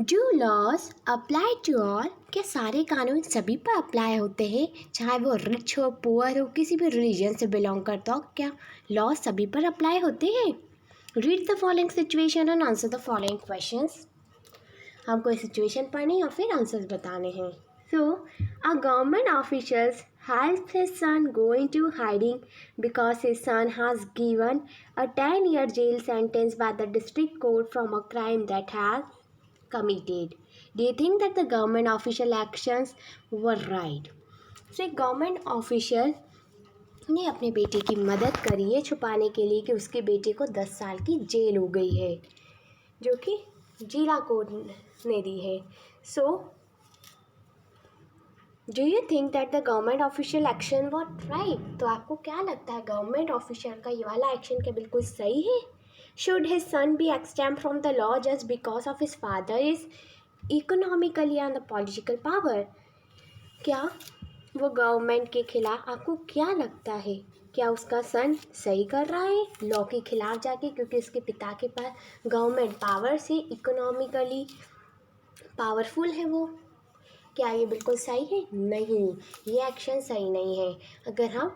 Do laws apply to all? क्या सारे कानून सभी पर अप्लाई होते हैं, चाहे वो रिच हो, पुअर हो, किसी भी रिलीजन से बिलोंग करता हो? क्या लॉ सभी पर अप्लाई होते हैं? Read the following situation and answer the following questions. हमको सिचुएशन पढ़नी और फिर आंसर्स बताने हैं। So, a government official helps his son go into hiding because his son has given a 10-year jail sentence by the district court from a crime that has committed. Do you think that the government official actions were right? So, एक government official ने अपने बेटे की मदद करी है छुपाने के लिए कि उसके बेटे को 10 साल की जेल हो गई है, जो कि जिला कोर्ट ने दी है। So do you think that the government official action what right? तो आपको क्या लगता है गवर्नमेंट ऑफिशियल का ये वाला एक्शन क्या बिल्कुल सही है? Should his son be exempted from the law just because of his father is economically and the political power? क्या वो गवर्नमेंट के खिलाफ, आपको क्या लगता है क्या उसका सन सही कर रहा है लॉ के खिलाफ जाके, क्योंकि उसके पिता के पास गवर्नमेंट पावर से इकोनॉमिकली पावरफुल है वो? क्या ये बिल्कुल सही है? नहीं, ये एक्शन सही नहीं है। अगर हम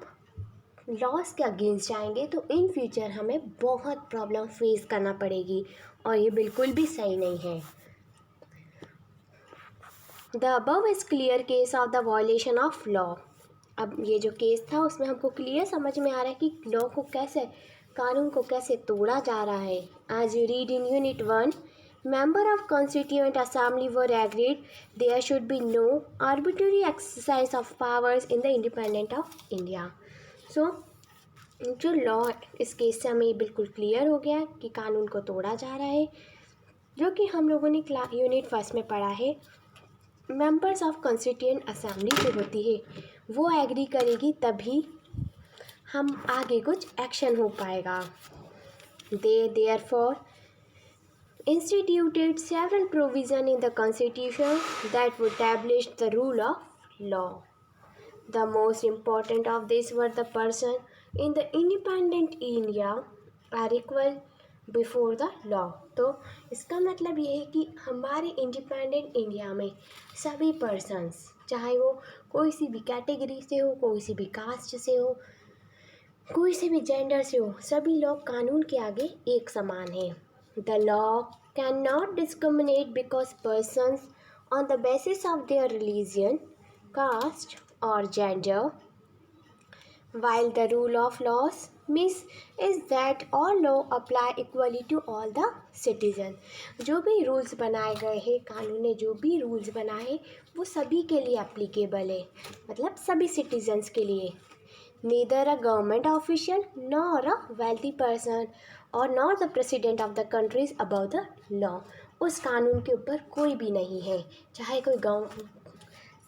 लॉस के अगेंस्ट जाएंगे तो इन फ्यूचर हमें बहुत प्रॉब्लम फेस करना पड़ेगी और ये बिल्कुल भी सही नहीं है। The above is clear case of the violation of law. अब ये जो केस था उसमें हमको क्लियर समझ में आ रहा है कि लॉ को कैसे, कानून को कैसे तोड़ा जा रहा है। As you read in unit 1, Member of Constituent Assembly were agreed there should be no arbitrary exercise of powers in the independent of India. So, जो लॉ इस केस से हमें बिल्कुल क्लियर हो गया कि कानून को तोड़ा जा रहा है, जो कि हम लोगों ने यूनिट 1 में पढ़ा है। मेंबर्स ऑफ कॉन्स्टिट्यूएंट असेंबली जो होती है वो एग्री करेगी तभी हम आगे कुछ एक्शन हो पाएगा। दे therefore instituted several provisions in the Constitution that would establish the rule of law. The most important of these were the persons in the independent India are equal before the law. तो इसका मतलब ये है कि हमारे independent India में सभी persons, चाहे वो कोई सी भी कैटेगरी से हो, कोई सी भी कास्ट से हो, कोई से भी जेंडर से हो, सभी लोग कानून के आगे एक समान हैं। The law cannot discriminate because persons on the basis of their religion, caste or gender, while the rule of laws means is that all law apply equally to all the citizens. जो भी rules बनाए गए हैं, कानून ने जो भी rules बनाए हैं वो सभी के लिए एप्लीकेबल है, मतलब सभी सिटीजन्स के लिए। Neither a government official nor a wealthy person और not the president of the country is above the law. उस कानून के ऊपर कोई भी नहीं है, चाहे कोई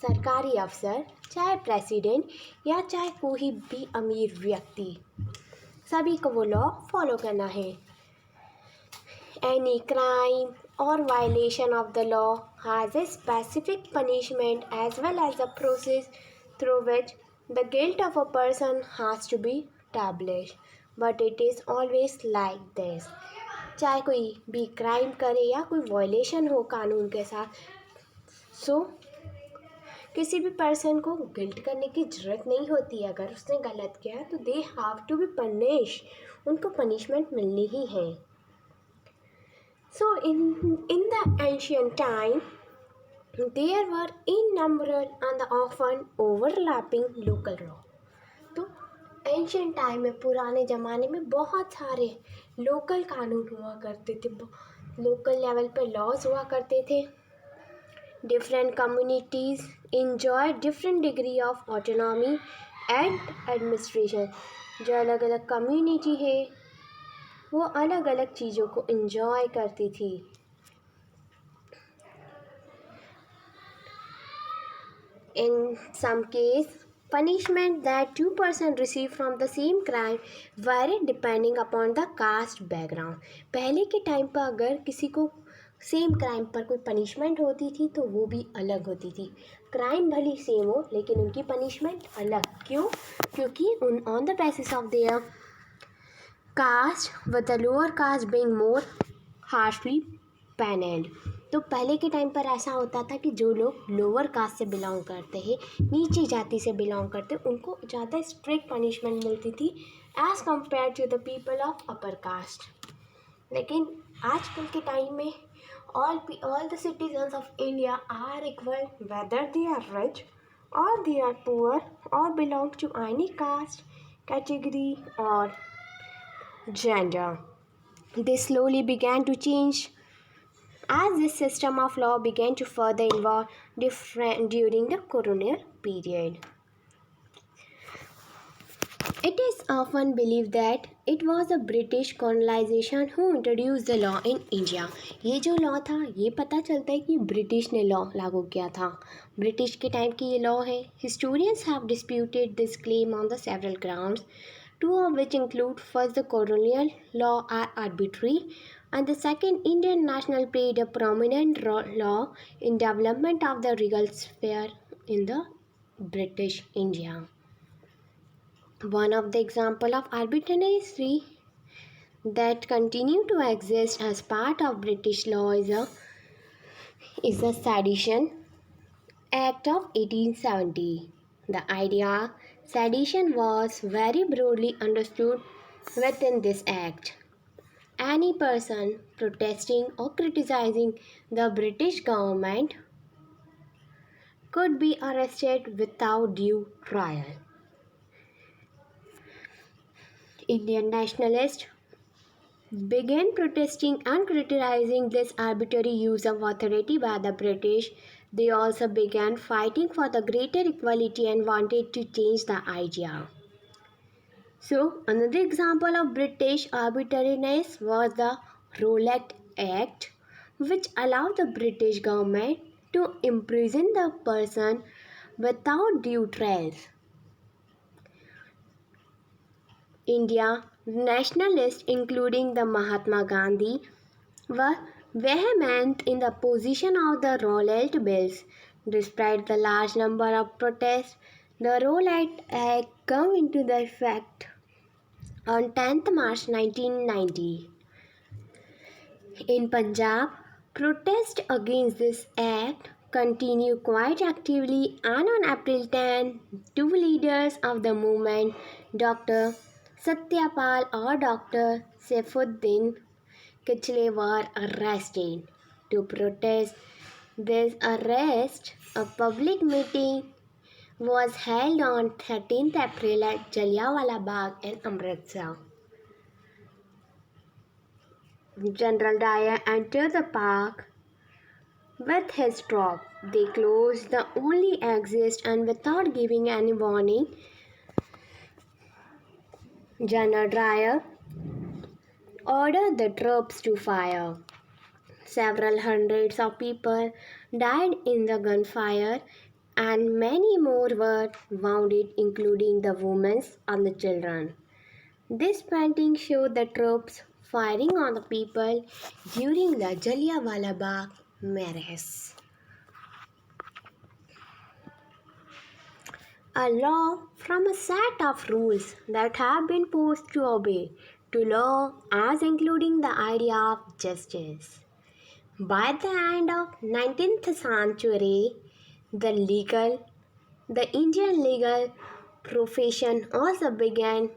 सरकारी अफसर, चाहे प्रेसिडेंट या चाहे कोई भी अमीर व्यक्ति, सभी को वो लॉ फॉलो करना है। एनी क्राइम और violation of the law has a specific punishment as well as the process through which the guilt of a person has to be established, but it is always like this. चाहे कोई भी crime करे या कोई violation हो कानून के साथ, सो किसी भी पर्सन को गिल्ट करने की ज़रूरत नहीं होती। अगर उसने गलत किया तो they have to be punish, उनको पनिशमेंट मिलनी ही है। So in the ancient time there were innumerable and often overlapping local law. तो एंशियंट टाइम में, पुराने ज़माने में बहुत सारे लोकल कानून हुआ करते थे, लोकल लेवल पर लॉज हुआ करते थे। Different communities enjoy different degree of autonomy and administration. जो अलग अलग कम्युनिटी है वो अलग अलग चीज़ों को इंजॉय करती थी। In some case, punishment that two persons receive from the same crime varied depending upon the caste background. पहले के टाइम पर अगर किसी को सेम क्राइम पर कोई पनिशमेंट होती थी तो वो भी अलग होती थी। क्राइम भले सेम हो लेकिन उनकी पनिशमेंट अलग। क्यों? क्योंकि on the basis of their caste, with the lower caste being more harshly panelled. तो पहले के टाइम पर ऐसा होता था कि जो लोग लोअर कास्ट से बिलोंग करते हैं, नीची जाति से बिलोंग करते, उनको ज़्यादा स्ट्रिक्ट पनिशमेंट मिलती थी as compare to the people of upper caste. लेकिन आजकल के टाइम में all the citizens of India are equal whether they are rich or they are poor or belong to any caste, category or gender. This slowly began to change as this system of law began to further evolve during the colonial period. It is often believed that it was the British colonization who introduced the law in India. ये जो law था ये पता चलता है कि British ने law लागू किया था, ब्रिटिश के टाइम की ये लॉ है. Historians have disputed this claim on the several grounds, two of which include first the colonial law are arbitrary and the second Indian national played a prominent law in development of the regal sphere in the British India. One of the example of arbitrary that continue to exist as part of British law is the Sedition Act of 1870. The idea sedition was very broadly understood within this act. Any person protesting or criticizing the British government could be arrested without due trial. Indian nationalists began protesting and criticizing this arbitrary use of authority by the British. They also began fighting for the greater equality and wanted to change the idea. So, another example of British arbitrariness was the Rowlatt Act, which allowed the British government to imprison the person without due trials. India nationalists, including the Mahatma Gandhi, were vehement in the opposition of the Rowlatt Bills. Despite the large number of protests, the Rowlatt Act came into effect on 10th March 1990. In Punjab, protests against this act continued quite actively, and on April 10, two leaders of the movement, Dr. Satyapal or Dr. Saifuddin Kichle, were arrested. To protest this arrest, a public meeting was held on 13th April at Jallianwala Bagh in Amritsar. General Dyer entered the park with his troops. They closed the only exit and without giving any warning, General Dyer ordered the troops to fire. Several hundreds of people died in the gunfire and many more were wounded, including the women and the children. This painting showed the troops firing on the people during the Jallianwala Bagh massacre. A law from a set of rules that have been forced to obey to law as including the idea of justice. By the end of 19th century, the Indian legal profession also began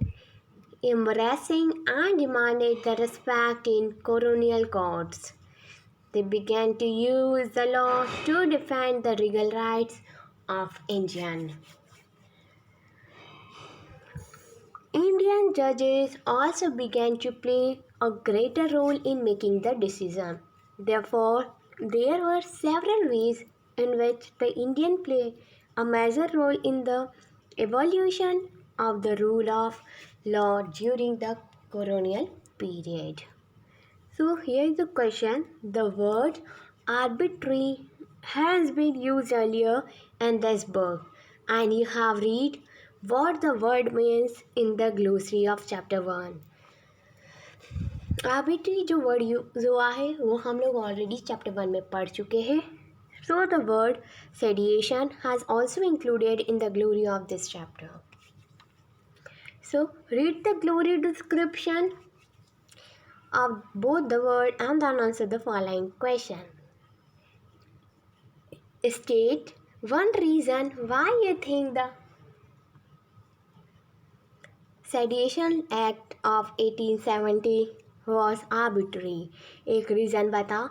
embracing and demanded the respect in colonial courts. They began to use the law to defend the legal rights of Indians. Indian judges also began to play a greater role in making the decision. Therefore, there were several ways in which the Indian played a major role in the evolution of the rule of law during the colonial period. So here is the question. The word arbitrary has been used earlier in this book, and you have read what the word means in the glossary of chapter 1. Arbitrary जो word use हुआ है वो हम लोग already chapter 1 में पढ़ चुके हैं. So the word sedition has also included in the glossary of this chapter. So read the glossary description. of both the word and then answer the following question. State one reason why you think the Sedition Act of 1870 was arbitrary. एक reason बता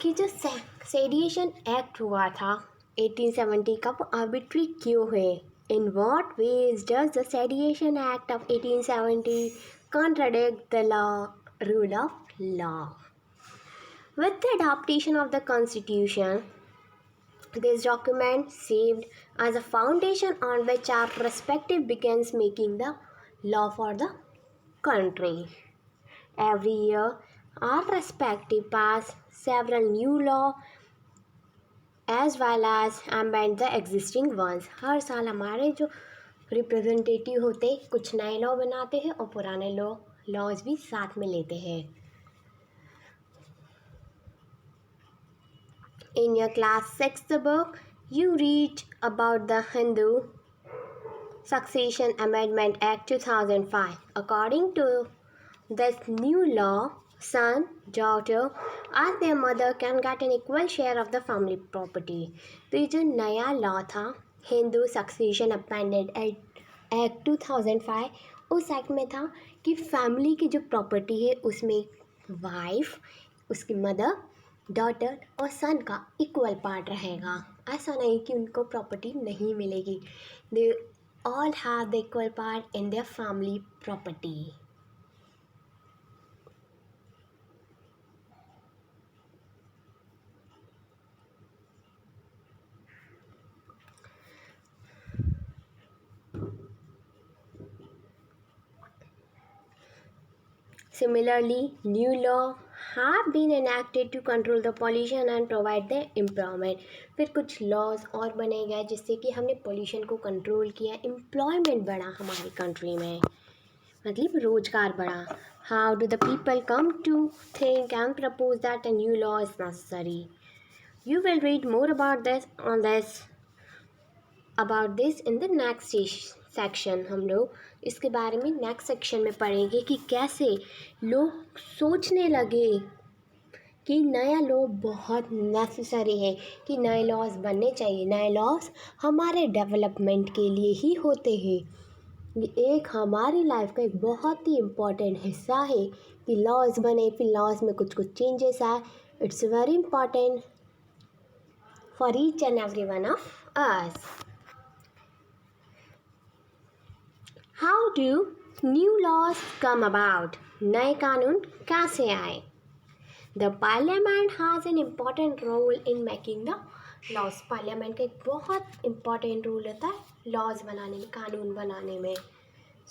कि जो सेडिएशन act हुआ था 1870 का वो arbitrary क्यों है. In what ways does the Sedition Act of 1870 contradict the rule of law? With the adoption of the Constitution, this document served as a foundation on which our respective begins making the law for the country. Every year, our respective pass several new law as well as amend the existing ones. हर साल हमारे जो representative होते कुछ नए law बनाते हैं और पुराने लॉज भी साथ में लेते हैं. In your class 6th book, you read about the Hindu Succession Amendment Act 2005. According to this new law, son, daughter and their mother can get an equal share of the family property. तो ये जो नया law था Hindu succession amendment act 2005, उस act में था कि family की जो प्रॉपर्टी है उसमें वाइफ, उसकी मदर, डॉटर और सन का इक्वल पार्ट रहेगा. ऐसा नहीं कि उनको प्रॉपर्टी नहीं मिलेगी. They all have the equal part in their family property. Similarly, new law have been enacted to control the pollution and provide the employment. फिर कुछ लॉज और बने गए जिससे कि हमने पोल्यूशन को कंट्रोल किया, एम्प्लॉयमेंट बढ़ा हमारी कंट्री में, मतलब रोजगार बढ़ा. How do the people come to think and propose that a new law is necessary? You will read more about this in the next section. हम लोग इसके बारे में नेक्स्ट सेक्शन में पढ़ेंगे कि कैसे लोग सोचने लगे कि नया लॉ बहुत नेसेसरी है, कि नए लॉज बनने चाहिए. नए लॉज हमारे डेवलपमेंट के लिए ही होते हैं. ये एक हमारी लाइफ का एक बहुत ही इम्पॉर्टेंट हिस्सा है कि लॉज बने, फिर लॉज में कुछ चेंजेस आए. It's very important for each and every one of us. How do new laws come about? नए कानून कैसे आए? The Parliament has an important role in making the laws. Parliament का एक बहुत important role होता है laws बनाने में, कानून बनाने में.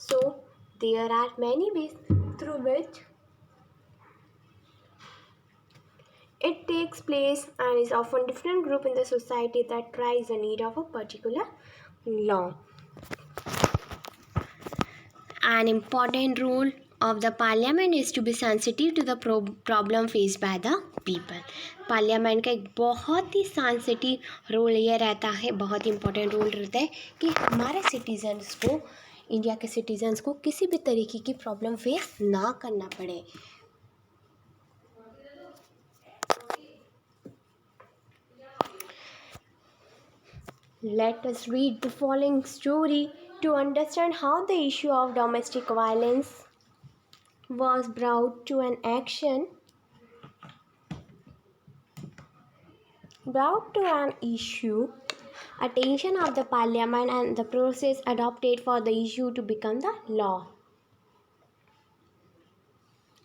So there are many ways through which it takes place and is often different group in the society that tries the need of a particular law. An important role of the parliament is to be sensitive to the problem faced by the people. Parliament का एक बहुत ही sensitive role ये रहता है, बहुत ही important role रहता है कि हमारे सिटीजन्स को, इंडिया के सिटीजन्स को किसी भी तरीके की प्रॉब्लम फेस ना करना पड़े. Let us read the following story to understand how the issue of domestic violence was brought to an attention of the parliament and the process adopted for the issue to become the law.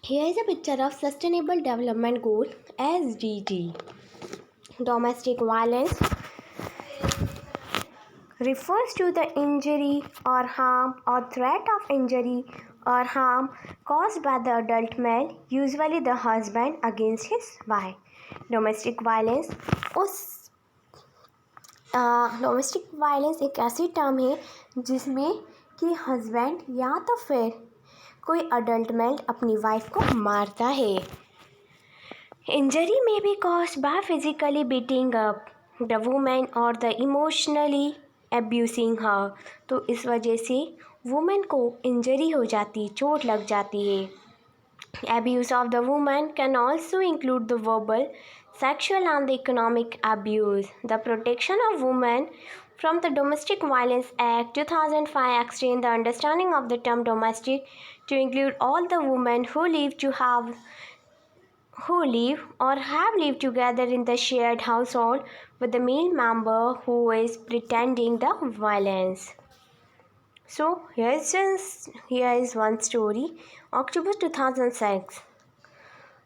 Here is a picture of Sustainable Development Goal SDG. Domestic violence refers to the injury or harm or threat of injury or harm caused by the adult male, usually the husband, against his wife. Domestic violence एक ऐसी term है जिसमें कि husband या तो फिर कोई adult mail अपनी वाइफ को मारता है. इंजरी में B caused by physically beating up the women और द इमोशनली अब्यूसिंग हर. तो इस वजह से वुमेन को इंजरी हो जाती, चोट लग जाती है, Abuse of the woman can also include the verbal, sexual, and the economic abuse. The Protection of Women from the Domestic Violence Act 2005 extends the understanding of the term domestic to include all the women who live or have lived together in the shared household with the male member who is pretending the violence. So here is one story. October 2006.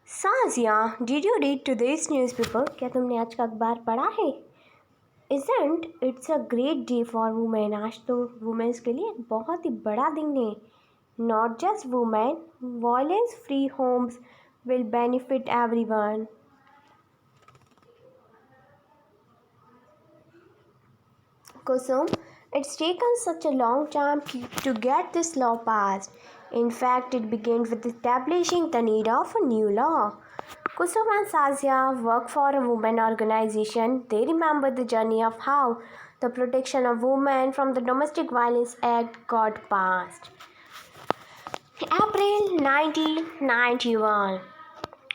Sazia, did you read today's newspaper? क्या तुमने आज का अखबार पढ़ा है? Isn't it's a great day for women? आज तो women's के लिए एक बहुत ही बड़ा दिन है. Not just women, violence-free homes will benefit everyone. Kusum, it's taken such a long time to get this law passed. In fact, it began with establishing the need of a new law. Kusum and Sazia work for a women organization. They remember the journey of how the Protection of Women from the Domestic Violence Act got passed. April 1991.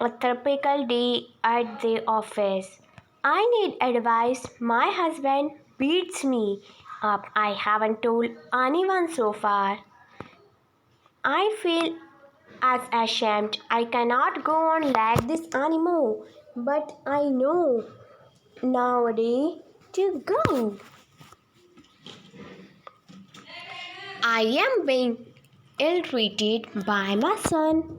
A typical day at the office. I need advice. My husband beats me up. I haven't told anyone so far. I feel as ashamed. I cannot go on like this anymore. But I know nowadays to go. I am being ill-treated by my son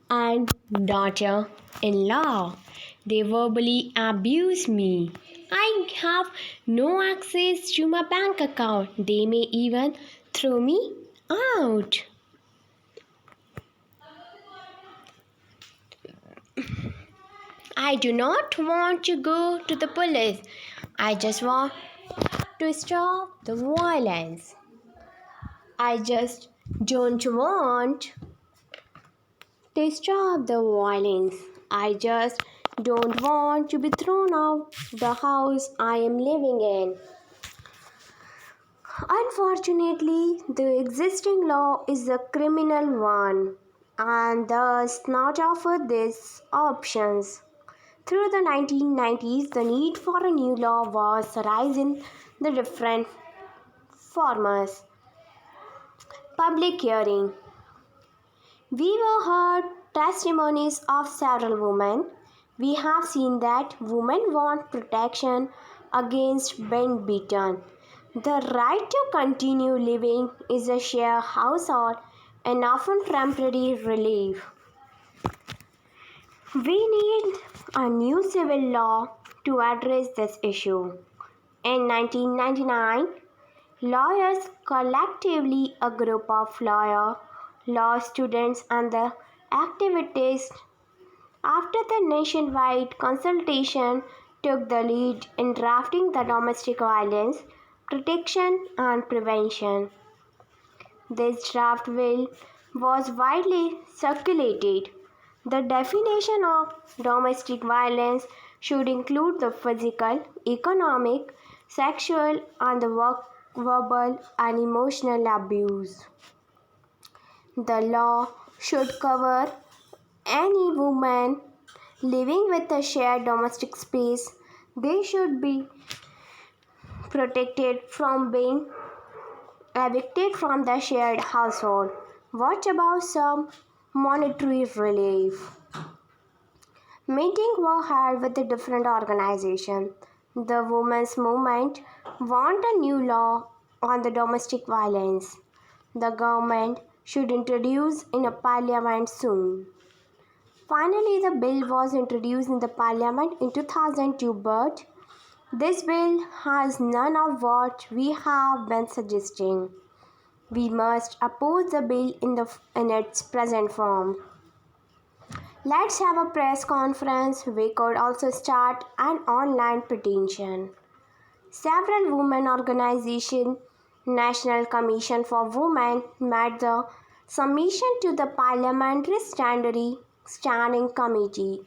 and daughter-in-law. They verbally abuse me. I have no access to my bank account. They may even throw me out. I do not want to go to the police. I just want to stop the violence. I just don't want to stop the violence. I just don't want to be thrown out the house I am living in. Unfortunately, the existing law is a criminal one and does not offer these options. Through the 1990s, the need for a new law was rising the different forms. Public hearing. We were heard testimonies of several women. We have seen that women want protection against being beaten. The right to continue living is a shared household and often temporary relief. We need a new civil law to address this issue. In 1999, lawyers collectively, a group of law students and the activists, after the nationwide consultation, took the lead in drafting the Domestic Violence Protection and Prevention. This draft bill was widely circulated. The definition of domestic violence should include the physical, economic, sexual, and the verbal and emotional abuse. The law should cover any woman living with a shared domestic space. They should be protected from being evicted from the shared household. What about some monetary relief? Meetings were held with the different organizations. The women's movement want a new law on the domestic violence. The government should introduce in a parliament soon. Finally, the bill was introduced in the parliament in 2002, but this bill has none of what we have been suggesting. We must oppose the bill in its present form. Let's have a press conference. We could also start an online petition. Several women organizations, National Commission for Women, made the submission to the Parliamentary Standing Committee.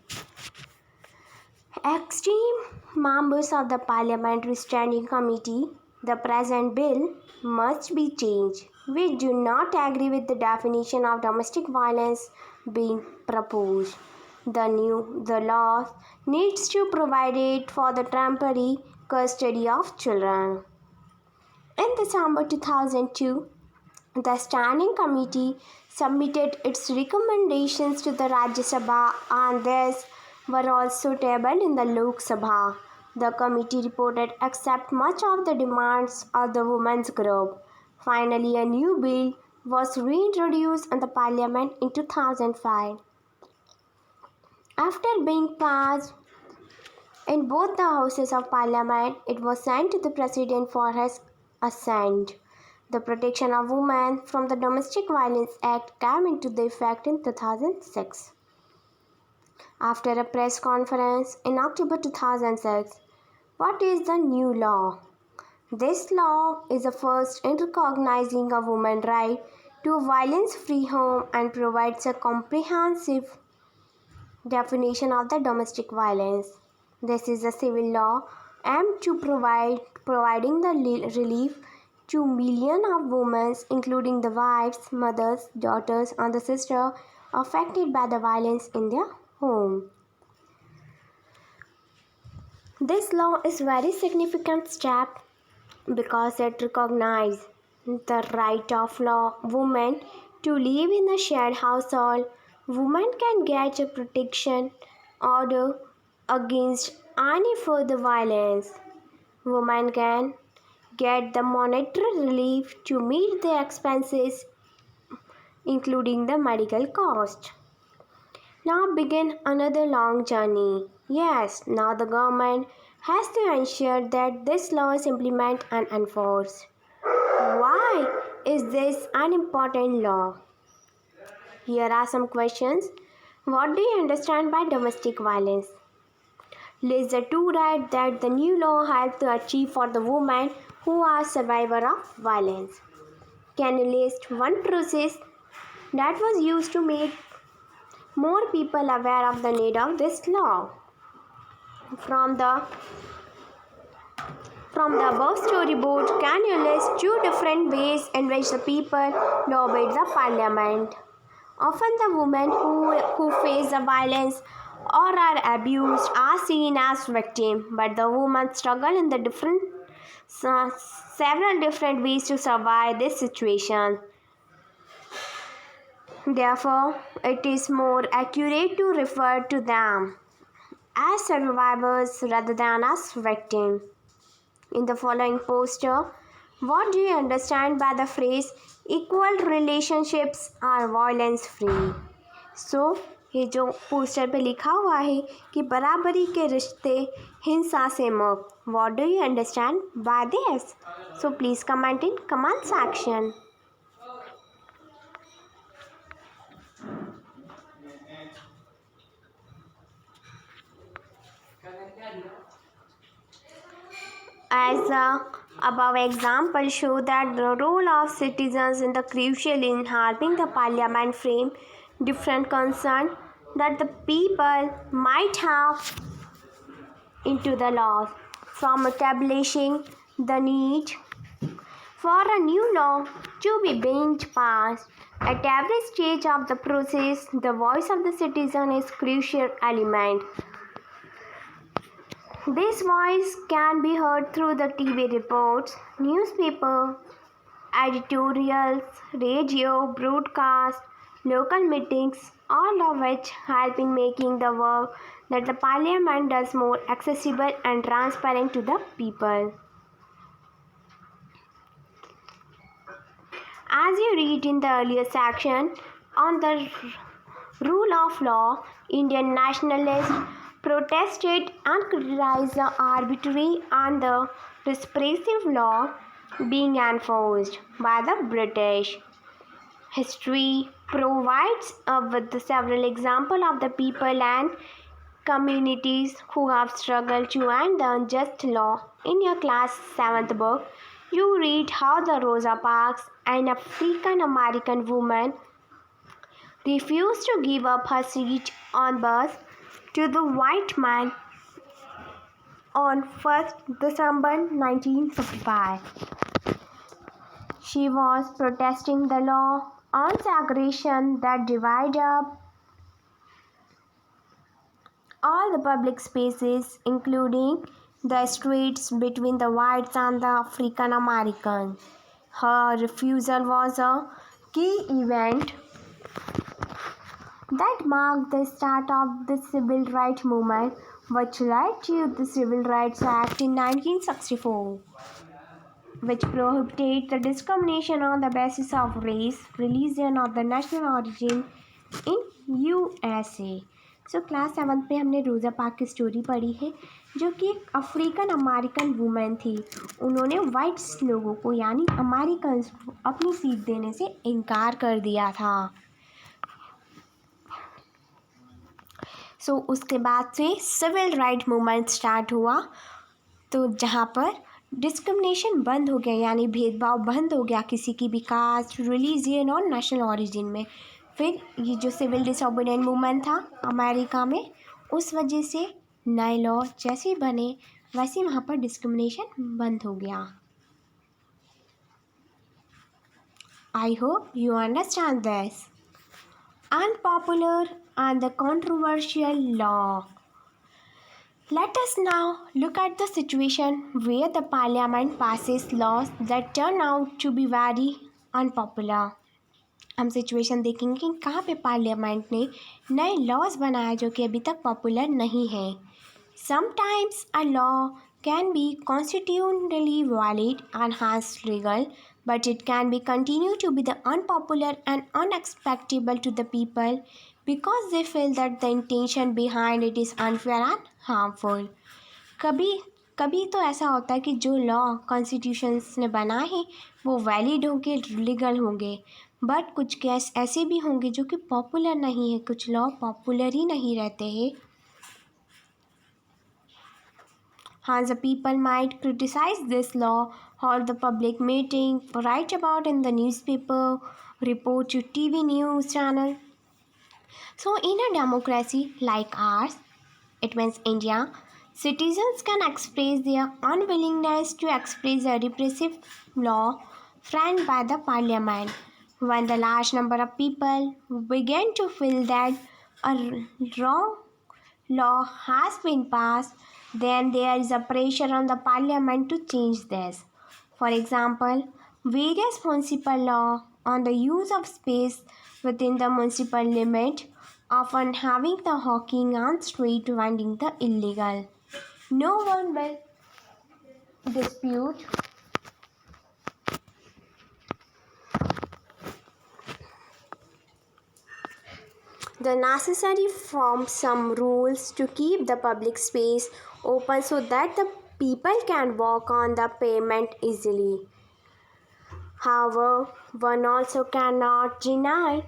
Extreme members of the Parliamentary Standing Committee, the present bill must be changed. We do not agree with the definition of domestic violence being proposed. The law needs to provide for the temporary custody of children. In December 2002, the Standing Committee submitted its recommendations to the Rajya Sabha and these were also tabled in the Lok Sabha. The committee reported accept much of the demands of the women's group. Finally, a new bill was reintroduced in the parliament in 2005. After being passed in both the houses of parliament, it was sent to the president for his assent. The Protection of Women from the Domestic Violence Act came into effect in 2006. After a press conference in October 2006, what is the new law? This law is the first in recognizing a woman's right to a violence-free home and provides a comprehensive definition of the domestic violence. This is a civil law aimed to providing the relief to millions of women, including the wives, mothers, daughters, and the sisters affected by the violence in their home. This law is a very significant step because it recognizes the right of women to live in a shared household. Women can get a protection order against any further violence. Women can get the monetary relief to meet their expenses, including the medical cost. Now begin another long journey. Yes, now the government has to ensure that this law is implemented and enforced. Why is this an important law? Here are some questions. What do you understand by domestic violence? List the two rights that the new law helps to achieve for the women who are survivors of violence. Can you list one process that was used to make more people aware of the need of this law? From the above storyboard, can you list two different ways in which the people lobbied the parliament? Often the women who face the violence or are abused are seen as victims, but the women struggle in the several different ways to survive this situation. Therefore, it is more accurate to refer to them as survivors rather than as victims. In the following poster, what do you understand by the phrase equal relationships are violence free? So, ये जो poster पे लिखा हुआ है कि बराबरी के रिश्ते हिंसा से मुक्त. What do you understand by this? So please comment in comment section. As the above example show that the role of citizens is crucial in helping the parliament frame different concerns that the people might have into the laws, from establishing the need for a new law to be being passed. At every stage of the process, the voice of the citizen is a crucial element. This voice can be heard through the TV reports, newspaper, editorials, radio, broadcast, local meetings, all of which help in making the work that the parliament does more accessible and transparent to the people. As you read in the earlier section on the rule of law, Indian nationalists protested and criticized the arbitrary and the repressive law being enforced by the British. History provides with several examples of the people and communities who have struggled to end the unjust law. In your class 7th book, you read how the Rosa Parks, an African American woman, refused to give up her seat on bus to the white man on 1st December 1955. She was protesting the law on segregation that divided up all the public spaces, including the streets between the whites and the African Americans. Her refusal was a key event that marked the start of the civil rights movement, which led to the Civil Rights Act in 1964, which prohibited the discrimination on the basis of race, religion or the national origin in USA. So class 7 पे हमने रोज़ा park की story पढ़ी है, जो कि एक African American women थी. उन्होंने वाइट्स लोगों को यानी अमेरिकन को अपनी सीट देने से इनकार कर दिया था. सो उसके बाद से सिविल राइट मूवमेंट स्टार्ट हुआ, तो जहाँ पर डिस्क्रिमिनेशन बंद हो गया यानी भेदभाव बंद हो गया किसी की भी कास्ट, रिलीजियन और नेशनल ओरिजिन में. फिर ये जो सिविल डिसोबीडिएंट मूवमेंट था अमेरिका में, उस वजह से नए लॉ जैसे बने वैसे वहाँ पर डिस्क्रिमिनेशन बंद हो गया. I hope you understand this. Unpopular and the controversial law. Let us now look at the situation where the parliament passes laws that turn out to be very unpopular. हम situation देखेंगे कि कहाँ पे parliament ने नए laws बनाए जो कि अभी तक पॉपुलर नहीं हैं. Sometimes a law can be constitutionally valid and has legal, but it can be continued to be the unpopular and unacceptable to the people because they feel that the intention behind it is unfair and harmful. कभी कभी तो ऐसा होता है कि जो law constitutions ने बनाए हैं वो वैलिड होंगे, लीगल होंगे, बट कुछ केस ऐसे भी होंगे जो कि पॉपुलर नहीं है. कुछ लॉ पॉपुलर ही नहीं रहते हैं. हाँ, the people might criticize this law or the public meeting, write about in the newspaper, report to TV news channel. So in a democracy like ours, it means India, citizens can express their unwillingness to express a repressive law framed by the parliament. When the large number of people begin to feel that a wrong law has been passed, then there is a pressure on the parliament to change this. For example, various municipal law on the use of space within the municipal limit, often having the hawking on street vending the illegal. No one will dispute the necessary from some rules to keep the public space open so that the people can walk on the pavement easily. However, one also cannot deny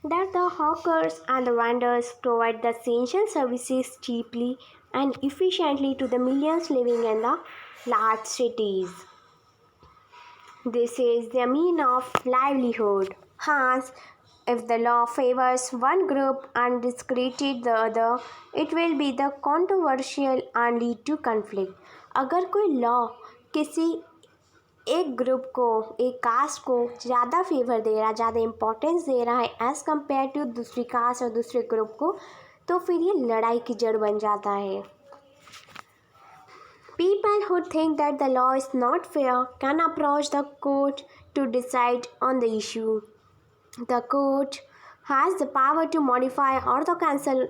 that the hawkers and the vendors provide the essential services cheaply and efficiently to the millions living in the large cities. This is the mean of livelihood. Hence, if the law favors one group and discredits the other, it will be the controversial and lead to conflict. अगर कोई law किसी एक group को, एक cast को ज़्यादा favour दे रहा है, ज़्यादा इम्पोर्टेंस दे रहा है एज़ कम्पेयर टू दूसरी कास्ट और दूसरे ग्रुप को, तो फिर ये लड़ाई की जड़ बन जाता है. People who think that the law is not fair can approach the court to decide on the issue. The court has the power to modify or to cancel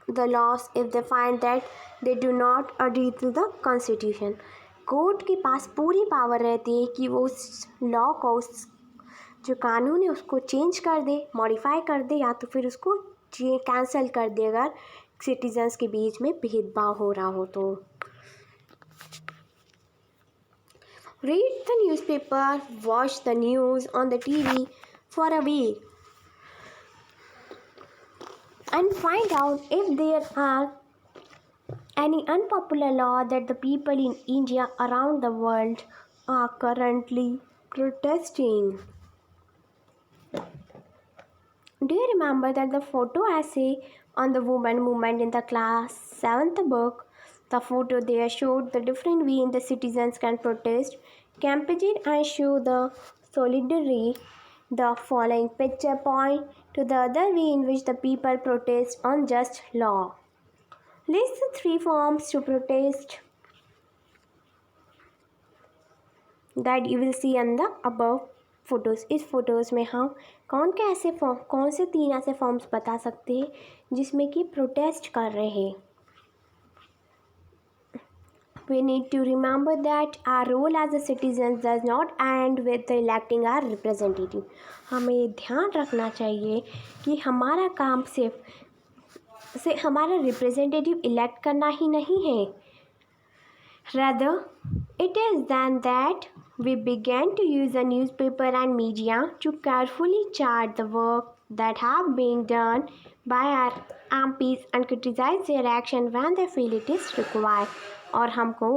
the laws if they find that they do not adhere to the constitution. Court के पास पूरी power रहती है कि वो उस law को, उस जो कानून है उसको चेंज कर दे, मॉडिफाई कर दे, या तो फिर उसको कैंसिल कर दे अगर सिटीजन्स के बीच में भेदभाव हो रहा हो तो. Read the newspaper, watch the news on the TV for a week and find out if there are any unpopular law that the people in India around the world are currently protesting. Do you remember that the photo essay on the women movement in the class 7th book? The photo there showed the different way in the citizens can protest, campaign and show the solidarity. The following picture point to the other way in which the people protest on just law. List the 3 forms to protest that you will see on the above photos. इस photos में हम कौन से 3 ऐसे forms बता सकते हैं जिसमें कि प्रोटेस्ट कर रहे हैं. We need to remember that our role as a citizens does not end with electing our representative. हमें ये ध्यान रखना चाहिए कि हमारा काम सिर्फ हमारा रिप्रेजेंटेटिव इलेक्ट करना ही नहीं है. Rather, it is then that we began to use the newspaper and media to carefully chart the work that have been done by our MPs and criticize their action when they feel it is required. और हमको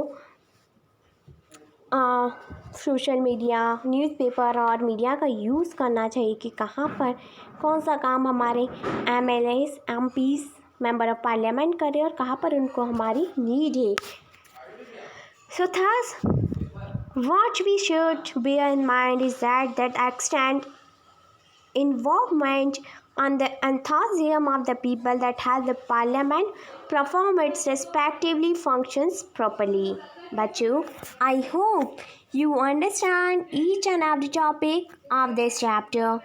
social media, newspaper और media का use करना चाहिए कि कहाँ पर कौन सा काम हमारे MLAs, MPs, member of parliament करें और कहाँ पर उनको हमारी नीड है. So thus, what we should bear in mind is that extent involvement and the enthusiasm of the people that has the parliament perform its respectively functions properly. Bachoo, I hope you understand each and every topic of this chapter,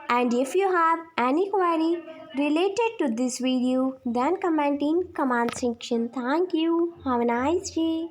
and if you have any query related to this video, then comment in comment section. Thank you. Have a nice day.